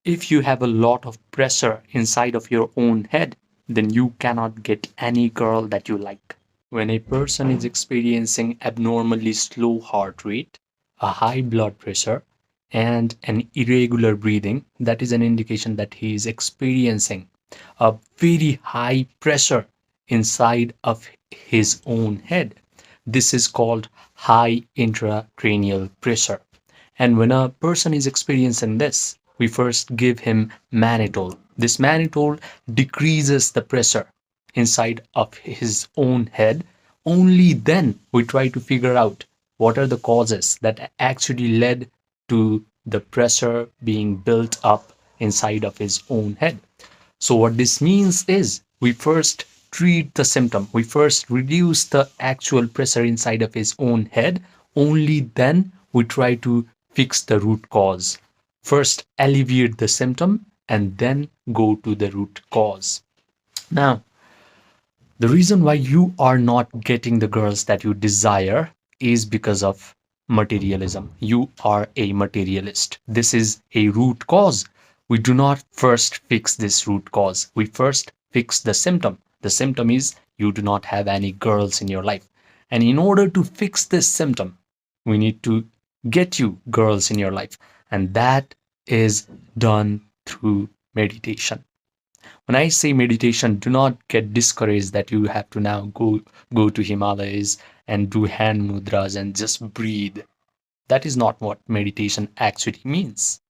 If you have a lot of pressure inside of your own head, then you cannot get any girl that you like. When a person is experiencing abnormally slow heart rate, a high blood pressure, and an irregular breathing, that is an indication that he is experiencing a very high pressure inside of his own head. This is called high intracranial pressure. And when a person is experiencing this, we first give him mannitol. This mannitol decreases the pressure inside of his own head. Only then we try to figure out what are the causes that actually led to the pressure being built up inside of his own head. So, what this means is we first treat the symptom, we first reduce the actual pressure inside of his own head, only then we try to fix the root cause. First, alleviate the symptom and then go to the root cause. Now, the reason why you are not getting the girls that you desire is because of materialism. You are a materialist. This is a root cause. We do not first fix this root cause. We first fix the symptom. The symptom is you do not have any girls in your life. And in order to fix this symptom, we need to get you girls in your life. And that is done through meditation. When I say meditation, do not get discouraged that you have to now go to Himalayas and do hand mudras and just breathe. That is not what meditation actually means.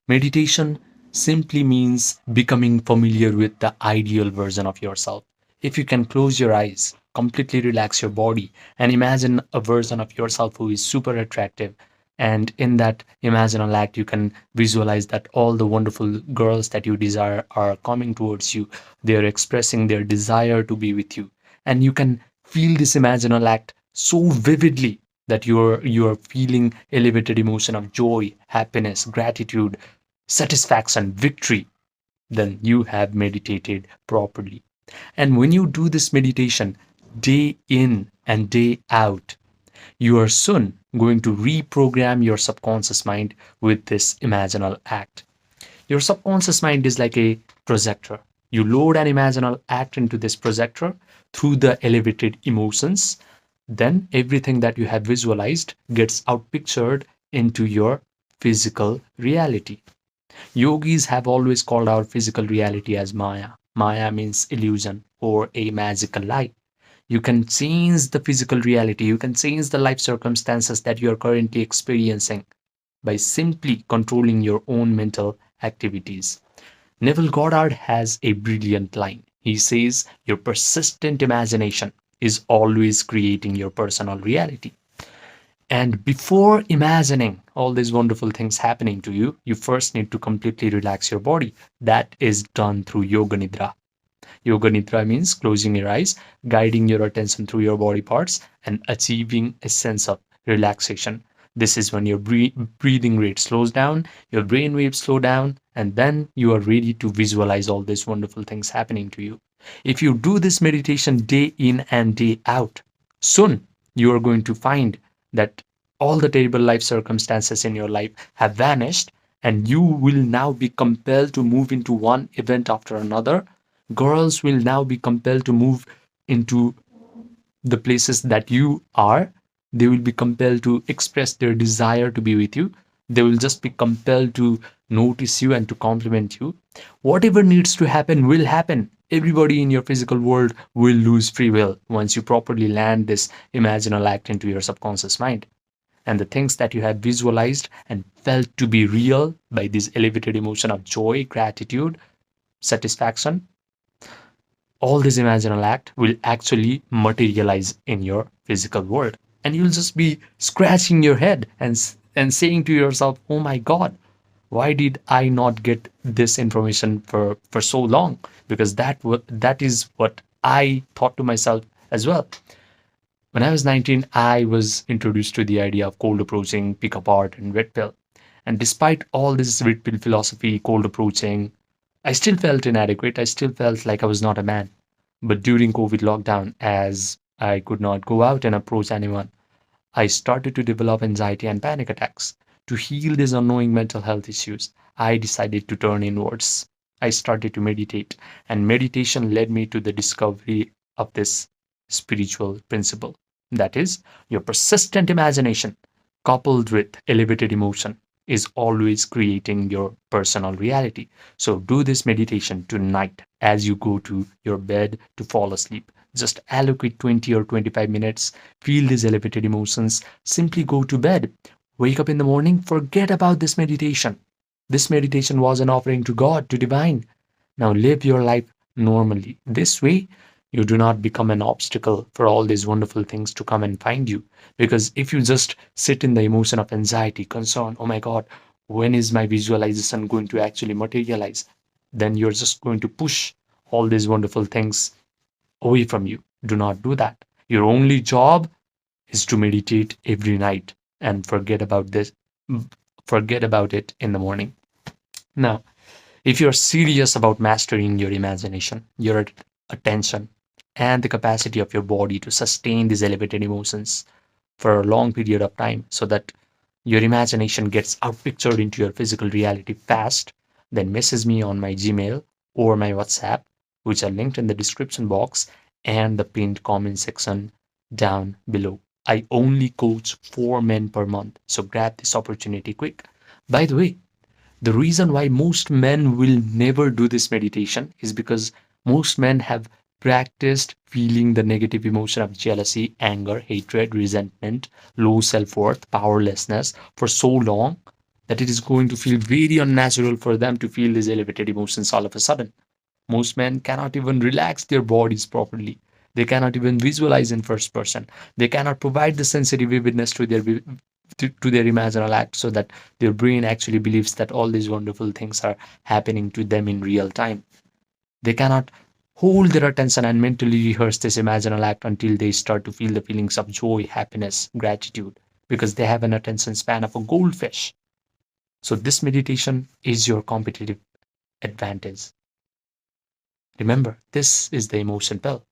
Meditation simply means becoming familiar with the ideal version of yourself. If you can close your eyes, completely relax your body, and imagine a version of yourself who is super attractive, and in that imaginal act you can visualize that all the wonderful girls that you desire are coming towards you. They are expressing their desire to be with you, and you can feel this imaginal act so vividly that you're feeling elevated emotion of joy, happiness, gratitude, satisfaction, victory. Then you have meditated properly. And when you do this meditation day in and day out, you are soon going to reprogram your subconscious mind with this imaginal act. Your subconscious mind is like a projector. You load an imaginal act into this projector through the elevated emotions. Then everything that you have visualized gets outpictured into your physical reality. Yogis have always called our physical reality as Maya. Maya means illusion or a magical lie. You can change the physical reality, you can change the life circumstances that you are currently experiencing by simply controlling your own mental activities. Neville Goddard has a brilliant line. He says, your persistent imagination is always creating your personal reality. And before imagining all these wonderful things happening to you, you first need to completely relax your body. That is done through Yoga Nidra. Yoga Nidra means closing your eyes, guiding your attention through your body parts, and achieving a sense of relaxation. This is when your breathing rate slows down, your brain waves slow down, and then you are ready to visualize all these wonderful things happening to you. If you do this meditation day in and day out, soon you are going to find that all the terrible life circumstances in your life have vanished, and you will now be compelled to move into one event after another. Girls will now be compelled to move into the places that you are. They will be compelled to express their desire to be with you. They will just be compelled to notice you and to compliment you. Whatever needs to happen will happen. Everybody in your physical world will lose free will once you properly land this imaginal act into your subconscious mind. And the things that you have visualized and felt to be real by this elevated emotion of joy, gratitude, satisfaction, all this imaginal act will actually materialize in your physical world. And you'll just be scratching your head and saying to yourself, oh my God, why did I not get this information for so long? Because that is what I thought to myself as well. When I was 19, I was introduced to the idea of cold approaching, pick apart, and red pill. And despite all this red pill philosophy, cold approaching, I still felt inadequate. I still felt like I was not a man. But during COVID lockdown, as I could not go out and approach anyone, I started to develop anxiety and panic attacks. To heal these unknowing mental health issues, I decided to turn inwards. I started to meditate, and meditation led me to the discovery of this spiritual principle. That is, your persistent imagination, coupled with elevated emotion, is always creating your personal reality. So, do this meditation tonight as you go to your bed to fall asleep. Just allocate 20 or 25 minutes, feel these elevated emotions, simply go to bed. Wake up in the morning, forget about this meditation. This meditation was an offering to God, to divine. Now live your life normally. This way, you do not become an obstacle for all these wonderful things to come and find you. Because if you just sit in the emotion of anxiety, concern, oh my God, when is my visualization going to actually materialize? Then you're just going to push all these wonderful things away from you. Do not do that. Your only job is to meditate every night and forget about it in the morning. Now, if you're serious about mastering your imagination, your attention, and the capacity of your body to sustain these elevated emotions for a long period of time so that your imagination gets outpictured into your physical reality fast, then message me on my Gmail or my WhatsApp, which are linked in the description box and the pinned comment section down below. I only coach 4 men per month, so grab this opportunity quick. By the way, the reason why most men will never do this meditation is because most men have practiced feeling the negative emotion of jealousy, anger, hatred, resentment, low self worth, powerlessness for so long that it is going to feel very unnatural for them to feel these elevated emotions all of a sudden. Most men cannot even relax their bodies properly. They cannot even visualize in first person. They cannot provide the sensitive vividness to their imaginal act so that their brain actually believes that all these wonderful things are happening to them in real time. They cannot hold their attention and mentally rehearse this imaginal act until they start to feel the feelings of joy, happiness, gratitude, because they have an attention span of a goldfish. So, this meditation is your competitive advantage. Remember, this is the emotion pill,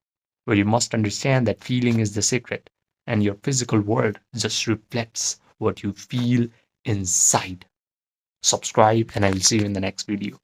where you must understand that feeling is the secret, and your physical world just reflects what you feel inside. Subscribe, and I will see you in the next video.